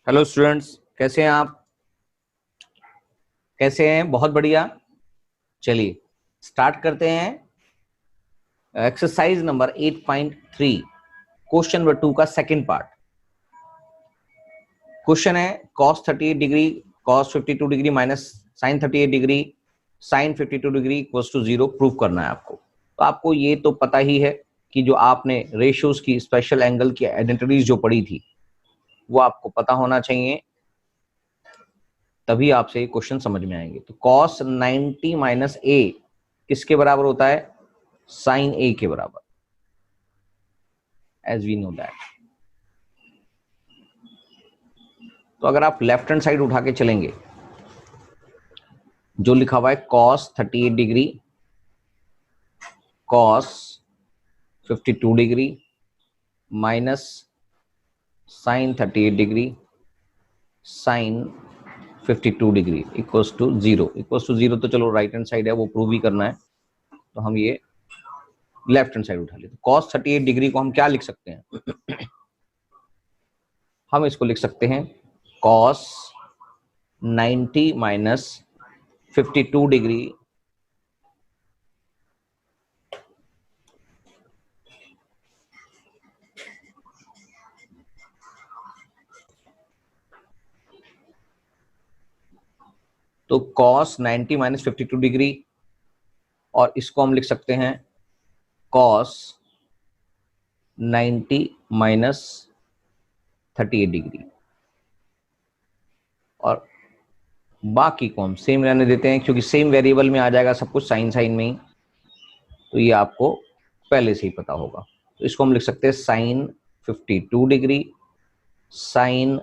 Hello students, कैसे हैं आप? कैसे हैं? बहुत बढ़िया। चलिए स्टार्ट करते हैं। एक्सरसाइज नंबर 8.3 क्वेश्चन नंबर 2 का सेकंड पार्ट। क्वेश्चन है cos 38 degree cos 52 degree minus sin 38 degree sin 52 degree equals to 0 prove करना है आपको। तो आपको ये तो पता ही है कि जो आपने रेशियोज की स्पेशल एंगल की आइडेंटिटीज जो पढ़ी थी वो आपको पता होना चाहिए, तभी आपसे ये क्वेश्चन समझ में आएंगे। तो cos 90 माइनस ए किसके बराबर होता है? sin a के बराबर, एज वी नो दैट। तो अगर आप लेफ्ट हैंड साइड उठा के चलेंगे, जो लिखा हुआ है cos 38 degree cos 52 degree minus sin 38 degree sin 52 degree equals to 0। Equals to 0 तो चलो राइट हैंड साइड है, वो प्रूव ही करना है, तो हम ये लेफ्ट हैंड साइड उठा लेते। cos 38 डिग्री को हम क्या लिख सकते हैं? हम इसको लिख सकते हैं cos 90 माइनस 52 डिग्री तो cos 90 माइनस 52 डिग्री, और इसको हम लिख सकते हैं cos 90 माइनस 38 डिग्री, और बाकी को हम सेम रहने देते हैं क्योंकि सेम वेरिएबल में आ जाएगा सब कुछ, साइन साइन में ही, तो ये आपको पहले से ही पता होगा। तो इसको हम लिख सकते हैं sine 52 degree sine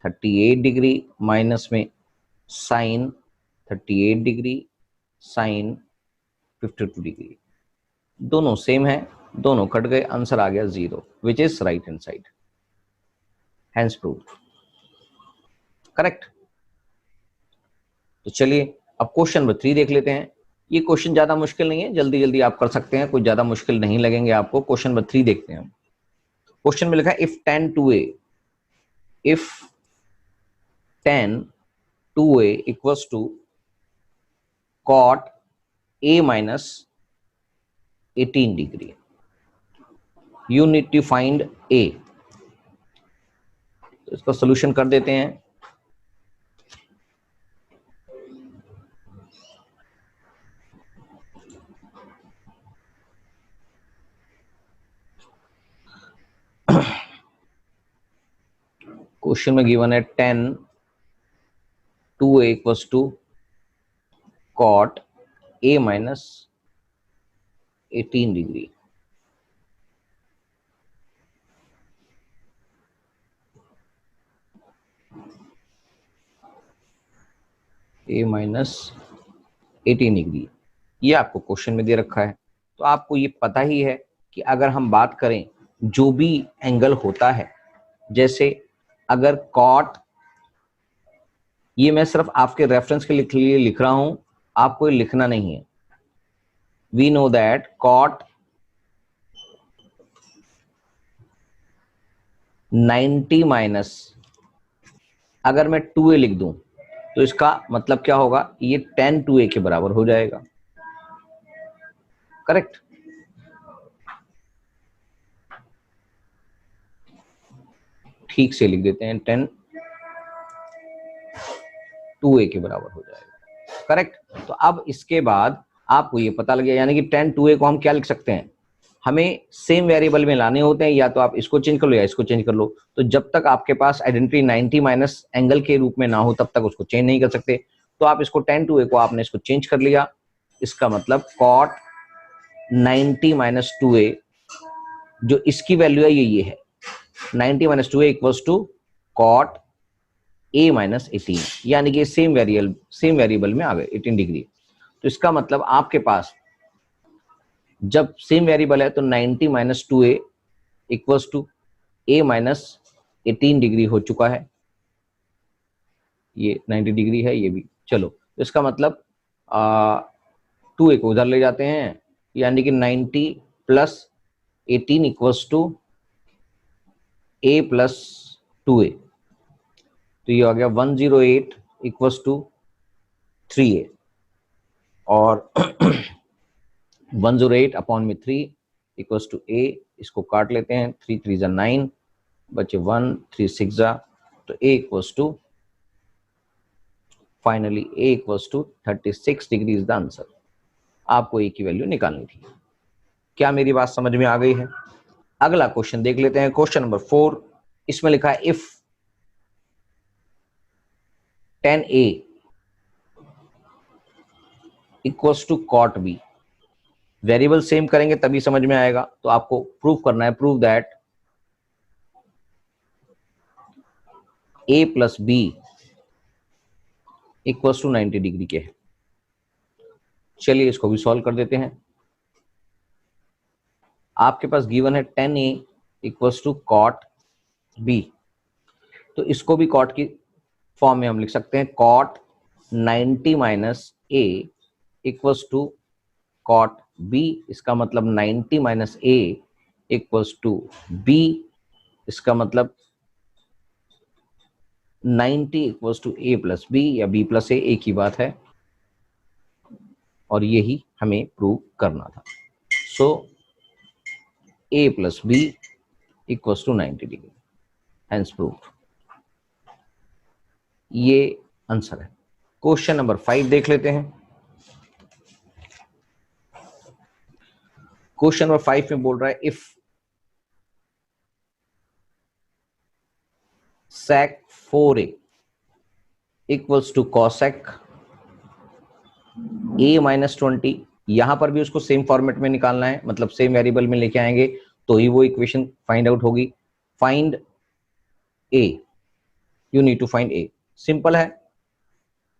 38 degree minus में साइन 38 डिग्री साइन 52 डिग्री। दोनों सेम है, दोनों कट गए, आंसर आ गया 0 which is right hand side, hence proved. Correct. तो चलिए अब क्वेश्चन नंबर 3 देख लेते हैं। ये क्वेश्चन ज्यादा मुश्किल नहीं है, जल्दी जल्दी आप कर सकते हैं, कोई ज्यादा मुश्किल नहीं लगेंगे आपको। क्वेश्चन नंबर 3 देखते हैं हम। क्वेश्चन में लिखा है if tan 2a if tan 2a equals to cot a minus 18 degree, you need to find a। तो इसका सोल्यूशन कर देते हैं। क्वेश्चन में गिवन है tan 2a equals to cot a minus 18 degree. a minus 18 degree ये आपको question में दे रखा है। तो आपको ये पता ही है कि अगर हम बात करें जो भी एंगल होता है, जैसे अगर कॉट, ये मैं सिर्फ आपके रेफरेंस के लिए लिख रहा हूं, आपको ये लिखना नहीं है। We know that cot 90 minus, अगर मैं 2a लिख दूं तो इसका मतलब क्या होगा? ये tan 2a के बराबर हो जाएगा। करेक्ट। ठीक से लिख देते हैं, tan 2a के बराबर हो जाएगा। करेक्ट। तो अब इसके बाद आपको ये पता लग गया, यानी कि tan 2a को हम क्या लिख सकते हैं? हमें सेम वेरिएबल में लाने होते हैं, या तो आप इसको चेंज कर लो या इसको चेंज कर लो। तो जब तक आपके पास आइडेंटिटी 90 माइनस एंगल के रूप में ना हो तब तक उसको चेंज नहीं कर सकते। तो आप इसको tan 2a को आपने इसको चेंज कर लिया, इसका मतलब cot 90 माइनस 2a, जो इसकी वैल्यू है ये है 90 minus 2a equals to cot a minus 18, यानी कि सेम वेरिएबल में आ गए 18 डिग्री। तो इसका मतलब आपके पास जब सेम वेरिएबल है तो 90 minus 2a equals to a minus 18 degree हो चुका है। ये 90 डिग्री है ये भी। चलो तो इसका मतलब 2a को उधर ले जाते हैं, यानी कि 90 plus 18 equals to a plus 2a। तो ये आ गया 108 इक्वल्स टू 3a, और 108 अपॉन में 3 इक्वल्स टू a, इसको काट लेते हैं, 3 3 जा 9, बचे 1, 3 6 जा, तो a equals to finally a equals to 36 degree is the answer. आपको a की वैल्यू निकालनी थी। क्या मेरी बात समझ में आ गई है? अगला क्वेश्चन देख लेते हैं, क्वेश्चन नंबर 4। इसमें लिखा है if 10a equals to cot b, variable same करेंगे तभी समझ में आएगा। तो आपको प्रूफ करना है, prove that a plus B equals to 90 degree के है। चलिए इसको भी सॉल्व कर देते हैं। आपके पास गिवन है 10a equals to cot b, तो इसको भी कॉट की फॉर्म में हम लिख सकते हैं, cot 90 minus a equals to cot b। इसका मतलब 90 minus a equals to b, इसका मतलब 90 equals to a plus b या b प्लस a, एक ही बात है, और यही हमें प्रूव करना था। So a plus b equals to 90 degree, hence proof. ये आंसर है। क्वेश्चन नंबर 5 देख लेते हैं। क्वेश्चन नंबर 5 में बोल रहा है if sec 4a equals to cosec a minus 20, यहां पर भी उसको सेम फॉर्मेट में निकालना है, मतलब सेम वेरिएबल में लेके आएंगे तो ही वो इक्वेशन फाइंड आउट होगी। Find a, you need to find a। Simple है,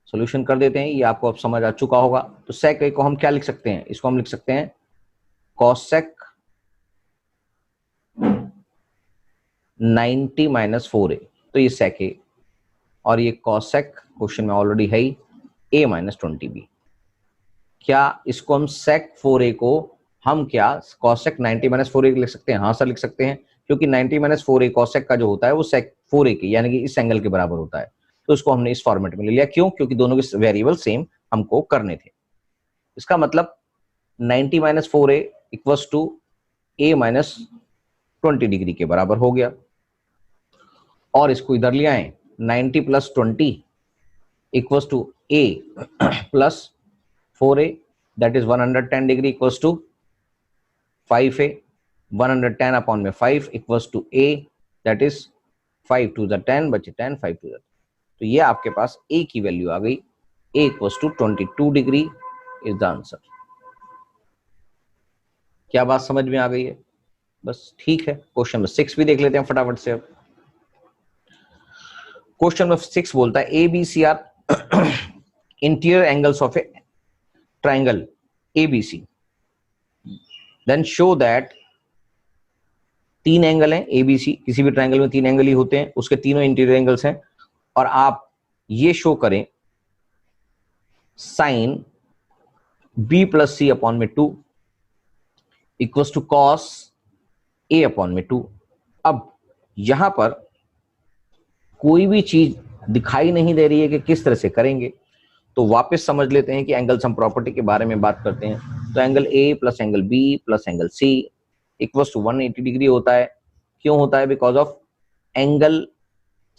सॉल्यूशन कर देते हैं, ये आपको अब समझ आ चुका होगा। तो sec a को हम क्या लिख सकते हैं? इसको हम लिख सकते हैं cosec 90 माइनस 4a, तो ये sec a, और ये cosec क्वेश्चन में ऑलरेडी है ही a माइनस 20b। क्या इसको हम sec 4a को हम क्या cosec 90 माइनस 4a लिख सकते हैं? हाँ सर लिख सकते हैं, क्योंकि 90 माइनस 4a cosec का जो होता है वो sec 4a के यानी कि इस एंगल के बराबर होता है। तो इसको हमने इस फॉर्मेट में ले लिया, क्यों? क्योंकि दोनों के वेरिएबल सेम हमको करने थे। इसका मतलब 90 minus 4a equals to a minus 20 degree के बराबर हो गया, और इसको इधर ले आए, 90 plus 20 equals to a plus 4a, that is 110 degree equals to 5a, 110 upon में 5 equals to a, that is 5 to the 10, बचे 10, 5 टू द, तो ये आपके पास a की वैल्यू आ गई, a equals to 22 degree is the answer. क्या बात समझ में आ गई है? बस ठीक है। क्वेश्चन नंबर 6 भी देख लेते हैं फटाफट से। अब क्वेश्चन नंबर 6 बोलता है A B C are interior angles of a triangle ABC, then show that, तीन एंगल हैं ABC, किसी भी ट्राइंगल में तीन एंगल ही होते हैं, उसके तीनों इंटीरियर एंगल्स हैं, और आप ये शो करें sine B plus C upon में 2 equals to cos A upon में 2। अब यहां पर कोई भी चीज दिखाई नहीं दे रही है कि किस तरह से करेंगे, तो वापस समझ लेते हैं कि एंगल सम प्रॉपर्टी के बारे में बात करते हैं। तो angle A plus angle B plus angle C equals to 180 degree होता है। क्यों होता है? Because of angle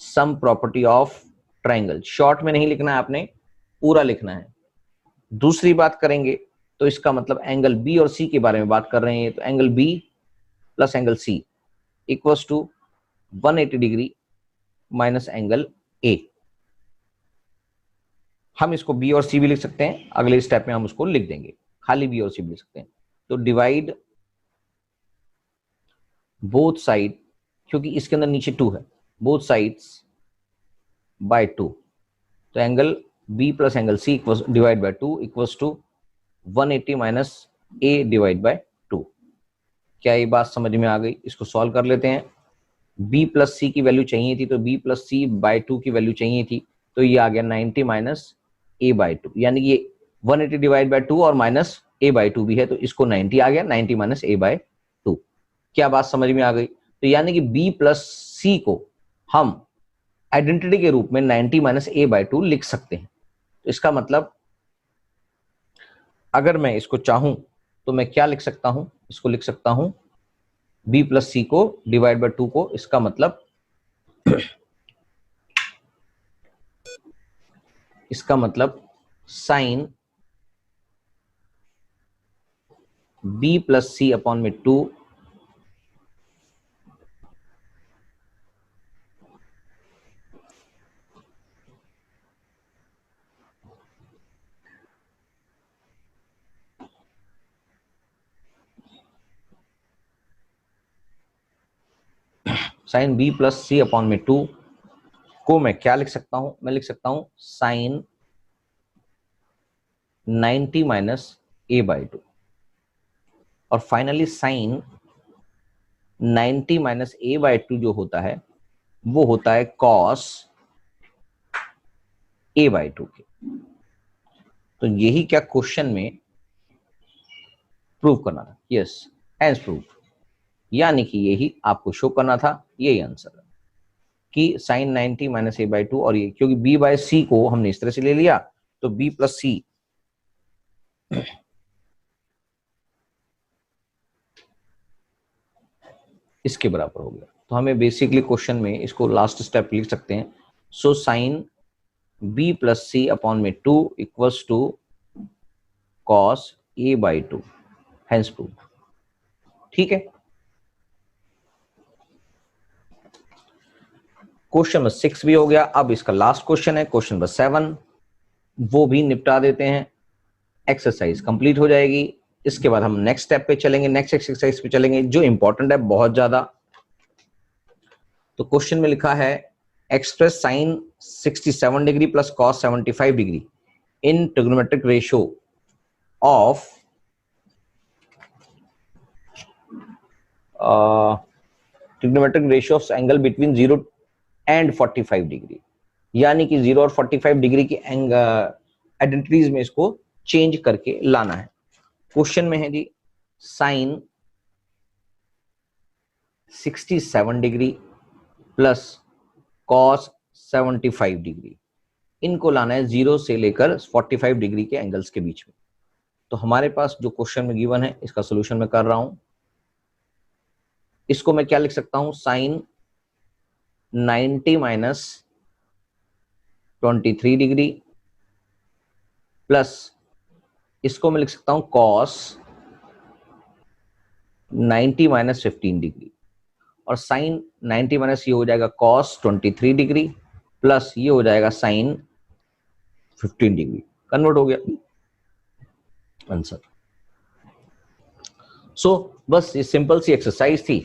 sum property of triangle. Short में नहीं लिखना है, आपने पूरा लिखना है। दूसरी बात करेंगे तो इसका मतलब एंगल B और C के बारे में बात कर रहे हैं, तो angle B plus angle C equals to 180 degree minus angle A। हम इसको B और C भी लिख सकते हैं, अगले स्टेप में हम उसको लिख देंगे, खाली B और C भी लिख सकते हैं। तो डिवाइड बोथ साइड, क्योंकि इसके अंदर नीचे 2 है, बोथ साइड्स बाय 2, तो angle B plus angle C equals divide by 2 equals to 180 minus A divide by 2। क्या ये बात समझ में आ गई? इसको सॉल्व कर लेते हैं। B प्लस C की वैल्यू चाहिए थी, तो B प्लस C बाय 2 की वैल्यू चाहिए थी, तो ये आ गया 90 माइनस A बाय 2, यानी ये 180 डिवाइड बाय 2 और माइनस A बाय 2 भी है, तो इसको 90 आ गया, 90 माइनस A बाय 2। क्या बात समझ में आ गई? तो यानी कि B प्लस C को हम आइडेंटिटी के रूप में 90 माइनस ए बाई 2 लिख सकते हैं। तो इसका मतलब अगर मैं इसको चाहूं तो मैं क्या लिख सकता हूं, इसको लिख सकता हूं b प्लस सी को डिवाइड बाय 2 को, इसका मतलब sign b plus C upon में 2 sign b plus C upon में 2 को मैं क्या लिख सकता हूं, मैं लिख सकता हूं साइन 90 माइनस ए बाई 2, और finally sine 90 minus A by 2 जो होता है वो होता है कॉस ए बाई 2 के। तो यही क्या क्वेश्चन में प्रूव करना था, यस, एज प्रूव, यानी कि यही आपको शो करना था, यही आंसर है कि साइन 90 माइनस ए बाई 2, और ये क्योंकि b बाय सी को हमने इस तरह से ले लिया तो b प्लस सी इसके बराबर हो गया। तो हमें बेसिकली क्वेश्चन में इसको लास्ट स्टेप लिख सकते हैं, so sine b plus C upon में 2 equals to cos A by 2, hence prove. ठीक है, क्वेश्चन नंबर 6 भी हो गया। अब इसका लास्ट क्वेश्चन है क्वेश्चन नंबर 7, वो भी निपटा देते हैं, एक्सरसाइज कंप्लीट हो जाएगी। इसके बाद हम नेक्स्ट स्टेप पे चलेंगे, नेक्स्ट एक्सरसाइज पे चलेंगे जो इंपॉर्टेंट है बहुत ज्यादा। तो क्वेश्चन में लिखा है express sine 67 degree plus cos 75 degree in trigonometric ratio of trigonometric ratio of angle between 0 and 45 degree, यानी कि 0 और 45 डिग्री की आइडेंटिटीज में इसको चेंज करके लाना है। क्वेश्चन में है जी sine 67 degree plus cos 75 degree, इनको लाना है 0 से लेकर 45 डिग्री के एंगल्स के बीच में। तो हमारे पास जो क्वेश्चन में गिवन है इसका सोल्यूशन मैं कर रहा हूं। इसको मैं क्या लिख सकता हूं, साइन 90 माइनस 23 डिग्री प्लस इसको मैं लिख सकता हूं कॉस 90 माइनस 15 डिग्री, और साइन 90 माइनस ये हो जाएगा कॉस 23 डिग्री प्लस ये हो जाएगा साइन 15 डिग्री, कन्वर्ट हो गया आंसर। सो बस ये सिंपल सी एक्सरसाइज थी।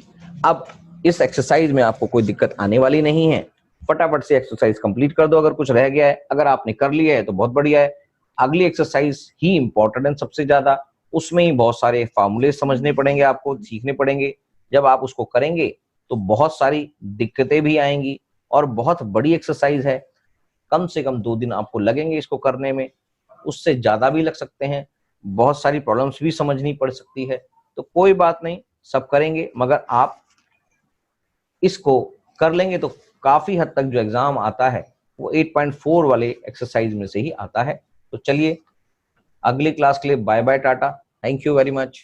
अब इस एक्सरसाइज में आपको कोई दिक्कत आने वाली नहीं है, फटाफट से एक्सरसाइज कंप्लीट कर दो। अगर कुछ रह गया है, अगर आपने कर लिया है तो बहुत बढ़िया है। अगली एक्सरसाइज ही इंपॉर्टेंट है सबसे ज्यादा, उसमें ही बहुत सारे फॉर्मूले समझने पड़ेंगे, आपको सीखने पड़ेंगे। जब आप उसको करेंगे तो बहुत सारी दिक्कतें भी आएंगी, और बहुत बड़ी एक्सरसाइज है, कम से कम 2 दिन आपको लगेंगे इसको करने में, उससे ज्यादा भी लग सकते हैं, बहुत सारी प्रॉब्लम्स भी समझनी पड़ सकती है। तो कोई बात नहीं, सब करेंगे, मगर आप इसको कर लेंगे तो काफी हद तक जो एग्जाम आता है वो 8.4 वाले एक्सरसाइज में से ही आता है। तो चलिए, अगली क्लास के लिए bye bye, tata, thank you very much.